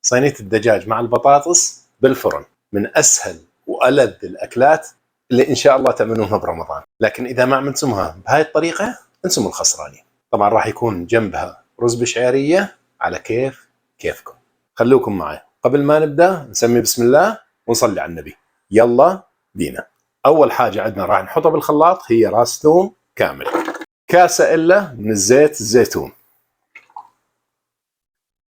صينية الدجاج مع البطاطس بالفرن من أسهل وألذ الأكلات اللي إن شاء الله تعملونها برمضان. لكن إذا ما عملتمها بهاي الطريقة أنتم الخسرانين. طبعا راح يكون جنبها رز بشعرية على كيفكم. خلوكم معي. قبل ما نبدأ نسمي بسم الله ونصلي على النبي. يلا بينا. أول حاجة عندنا راح نحطها بالخلاط هي راس ثوم كامل، كاسة إلا من زيت الزيتون،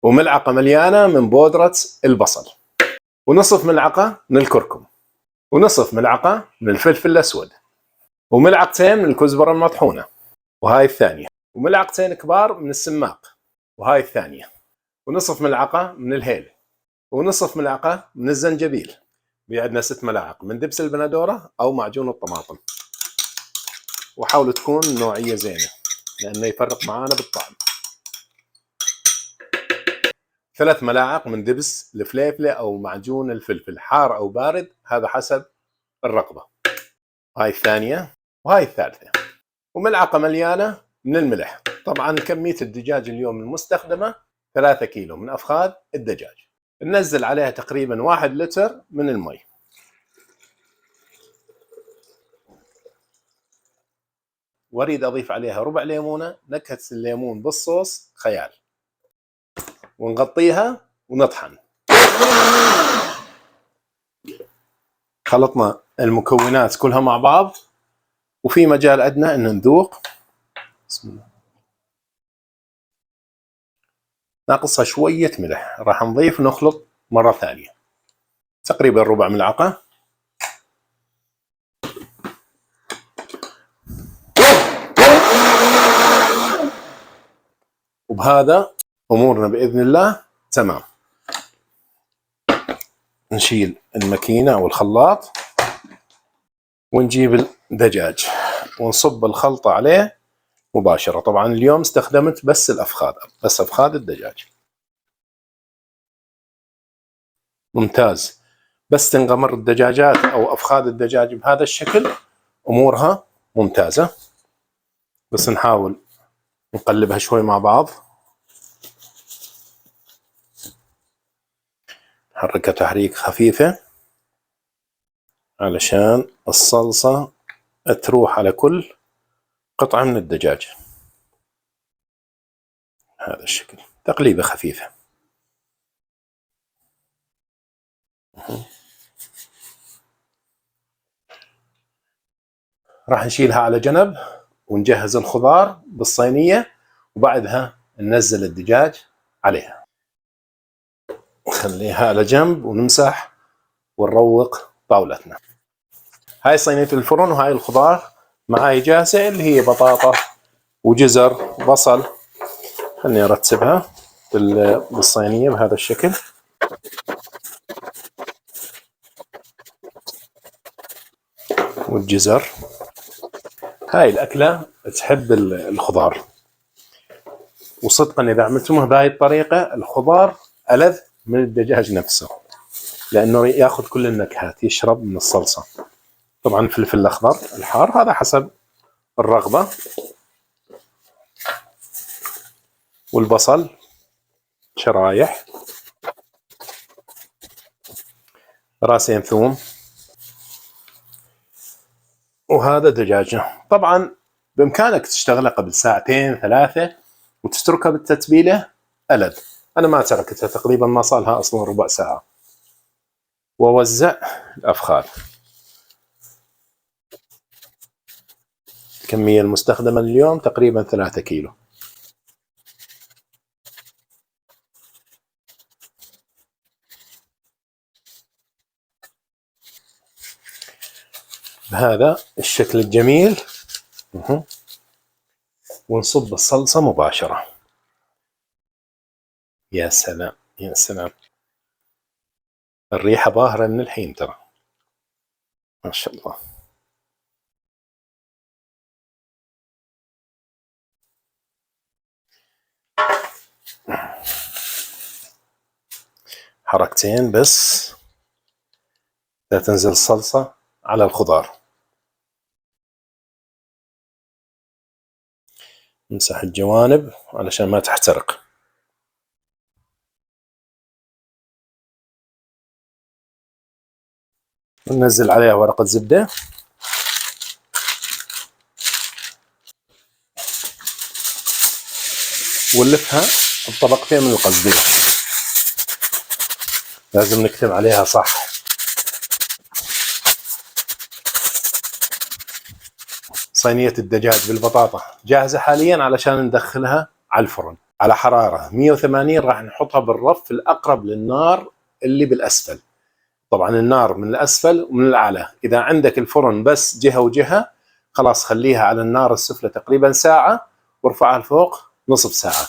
وملعقة مليانة من بودرة البصل، ونصف ملعقة من الكركم، ونصف ملعقة من الفلفل الأسود، وملعقتين من الكزبرة المطحونة وهاي الثانية، وملعقتين كبار من السماق وهاي الثانية، ونصف ملعقة من الهيل، ونصف ملعقة من الزنجبيل. عندنا 6 ملاعق من دبس البندورة أو معجون الطماطم، وحاولوا تكون نوعية زينة لأنه يفرق معانا بالطعم. 3 ملاعق من دبس الفليفلة أو معجون الفلفل، حار أو بارد هذا حسب الرغبة. هاي الثانية وهاي الثالثة. وملعقة مليانة من الملح. طبعا كمية الدجاج اليوم المستخدمة 3 كيلو من أفخاذ الدجاج. ننزل عليها تقريبا 1 لتر من المي. واريد أضيف عليها ربع ليمونة، نكهة الليمون بالصوص خيال. ونغطيها ونطحن. خلطنا المكونات كلها مع بعض وفي مجال عندنا ان نذوق. بسم الله. ناقصها شوية ملح، راح نضيف ونخلط مرة ثانية تقريبا ربع ملعقة. وبهذا امورنا باذن الله تمام. نشيل الماكينة او الخلاط ونجيب الدجاج ونصب الخلطة عليه مباشرة. طبعا اليوم استخدمت بس الأفخاذ، بس أفخاذ الدجاج. ممتاز. بس تنغمر الدجاجات أو أفخاذ الدجاج بهذا الشكل أمورها ممتازة. بس نحاول نقلبها شوي مع بعض، نحركها تحريك خفيفة علشان الصلصة تروح على كل قطعة من الدجاج. هذا الشكل، تقليبة خفيفة. راح نشيلها على جنب ونجهز الخضار بالصينية، وبعدها ننزل الدجاج عليها. نخليها على جنب ونمسح ونروق طاولتنا. هاي صينية الفرن وهاي الخضار معاي جاهزة اللي هي بطاطا وجزر وبصل. خلني ارتبها بالصينية بهذا الشكل. والجزر. هاي الأكلة تحب الخضار، وصدقا إذا عملتموها بهاي الطريقة الخضار ألذ من الدجاج نفسه، لأنه ياخذ كل النكهات، يشرب من الصلصة. طبعا الفلفل الأخضر الحار هذا حسب الرغبة، والبصل شرايح، راسين ثوم، وهذا دجاجة. طبعا بإمكانك تشتغلها قبل 2 3 وتتركها بالتتبيلة ألذ. أنا ما تركتها، تقريبا ما صالها أصلا ربع ساعة. ووزع الأفخاذ. الكمية المستخدمة اليوم تقريبا 3 كيلو. بهذا الشكل الجميل. ونصب الصلصة مباشرة. يا سلام يا سلام، الريحة باهرة من الحين ترى، ما شاء الله. حركتين بس لا تنزل الصلصة على الخضار. نمسح الجوانب علشان ما تحترق. وننزل عليها ورقة زبدة، ونلفها بطبقتين من القصدير، لازم نكتب عليها صح. صينية الدجاج بالبطاطا جاهزة حاليا علشان ندخلها على الفرن على حرارة 180. راح نحطها بالرف الأقرب للنار اللي بالأسفل. طبعا النار من الأسفل ومن الأعلى. إذا عندك الفرن بس جهة وجهة خلاص خليها على النار السفلى تقريبا ساعة، وارفعها لفوق نصف ساعة.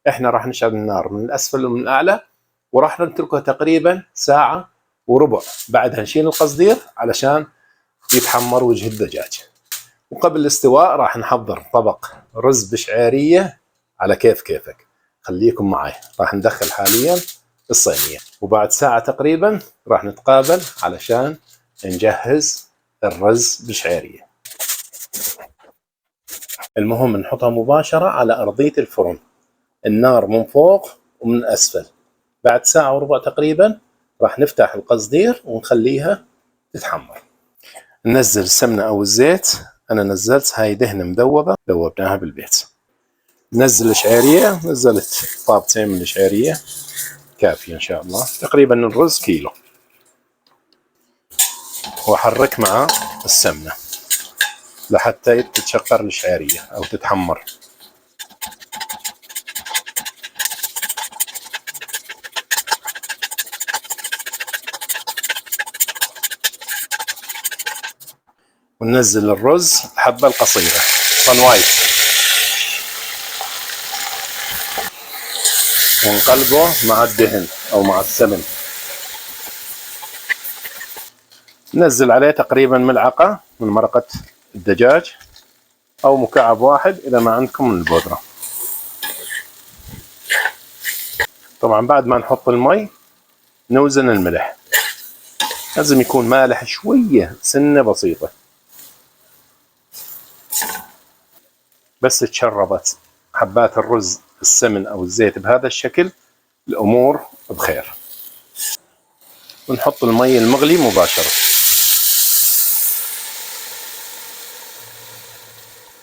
احنا راح نشعل النار من الأسفل ومن الأعلى، وراح نتركها تقريبا ساعة وربع. بعدها نشيل القصدير علشان يتحمر وجه الدجاج. وقبل الاستواء راح نحضر طبق رز بشعيرية على كيفك. خليكم معي. راح ندخل حاليا الصينية، وبعد ساعة تقريبا راح نتقابل علشان نجهز الرز بشعيرية. المهم نحطها مباشرة على أرضية الفرن، النار من فوق ومن أسفل. بعد ساعة وربع تقريبا راح نفتح القصدير ونخليها تتحمر. ننزل السمنة أو الزيت. أنا نزلت هاي دهنة مذوبة ذوبناها بالبيت. نزل الشعيرية، نزلت طابتين من الشعيرية كافية إن شاء الله، تقريبا الرز كيلو. وأحرك مع السمنة لحتى تتشقر الشعيرية أو تتحمر. وننزل الرز الحبة القصيرة صنوايت، ونقلبه مع الدهن أو مع السمن. ننزل عليه تقريبا ملعقة من مرقة الدجاج أو مكعب واحد إذا ما عندكم من البودرة. طبعا بعد ما نحط المي نوزن الملح، لازم يكون مالح شوية سنة بسيطة. بس تشربت حبات الرز السمن أو الزيت بهذا الشكل الأمور بخير. ونحط المي المغلي مباشرة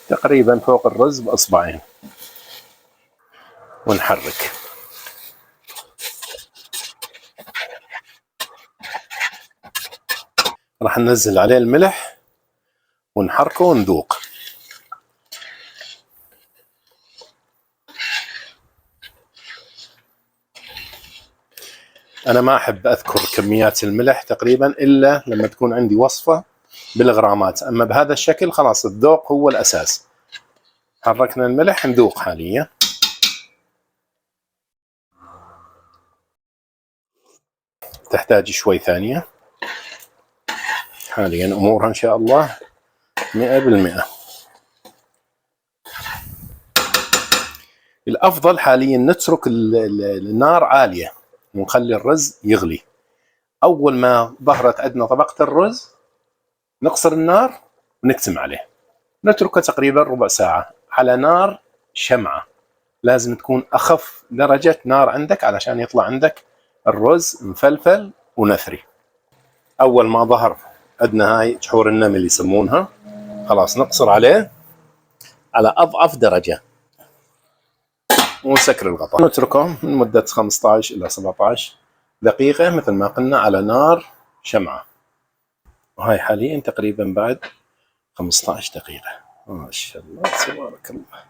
تقريبا فوق الرز بأصبعين، ونحرك. راح ننزل عليه الملح ونحركه وندوق. أنا ما أحب أذكر كميات الملح تقريبا إلا لما تكون عندي وصفة بالغرامات، أما بهذا الشكل خلاص الذوق هو الأساس. حركنا الملح، ندوق حاليا. تحتاج شوي ثانية. حاليا أمورها إن شاء الله 100%. الأفضل حاليا نترك النار عالية ونخلي الرز يغلي. أول ما ظهرت عندنا طبقة الرز نقصر النار ونكتم عليه، نتركه تقريبا ربع ساعة على نار شمعة. لازم تكون أخف درجة نار عندك علشان يطلع عندك الرز مفلفل ونثري. أول ما ظهر عندنا هاي جحور النمل يسمونها، خلاص نقصر عليه على أضعف درجة ونسكر الغطاء. نتركه من مدة 15 إلى 17 دقيقة مثل ما قلنا على نار شمعة. وهاي حاليا تقريبا بعد 15 دقيقة. ما شاء الله تبارك الله.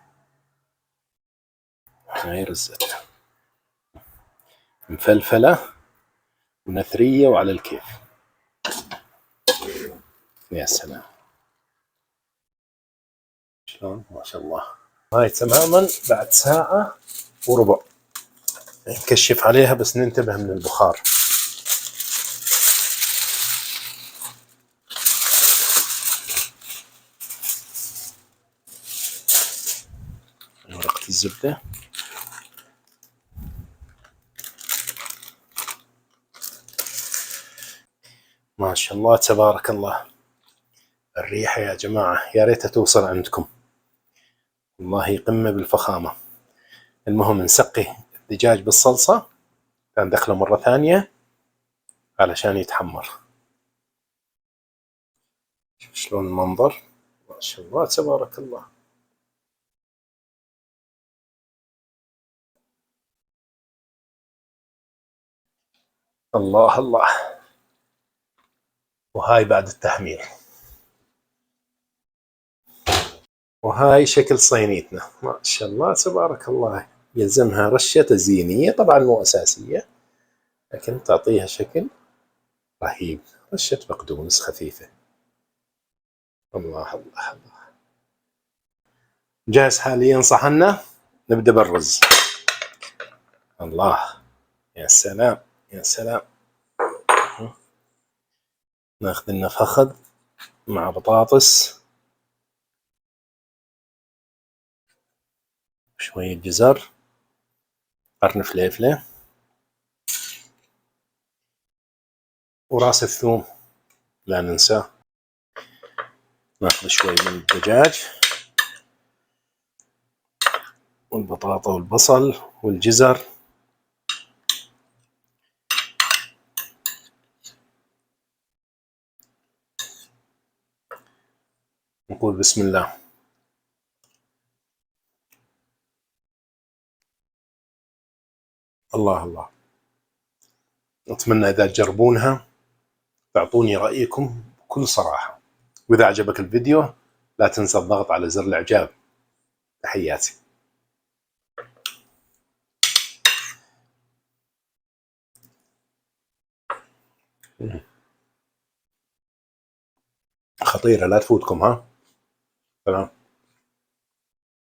هاي رزتنا مفلفلة ونثرية وعلى الكيف. يا سلام شلون ما شاء الله. هاي تماما بعد ساعة وربع. نكشف عليها بس ننتبه من البخار. ورقة الزبدة. ما شاء الله تبارك الله. الريحة يا جماعة يا ريتها توصل عندكم، والله قمة بالفخامة. المهم نسقي الدجاج بالصلصة، ندخله مرة ثانية علشان يتحمر. شوف شلون المنظر، ما شاء الله تبارك الله. الله الله. وهاي بعد التحمير، وهاي شكل صينيتنا، ما شاء الله تبارك الله. يلزمها رشة تزيينية، طبعا مو أساسية لكن تعطيها شكل رهيب. رشة بقدونس خفيفة. الله الله الله. جاهز حاليا صحننا، نبدأ بالرز. الله، يا سلام يا سلام. ناخذ لنا فخذ مع بطاطس، شوية جزر، قرن فليفلة، وراس الثوم لا ننساه. ناخذ شوي من الدجاج والبطاطا والبصل والجزر. نقول بسم الله. الله الله. أتمنى إذا تجربونها تعطوني رأيكم بكل صراحة، وإذا عجبك الفيديو لا تنسى الضغط على زر الإعجاب. تحياتي. خطيرة لا تفوتكم، ها. سلام.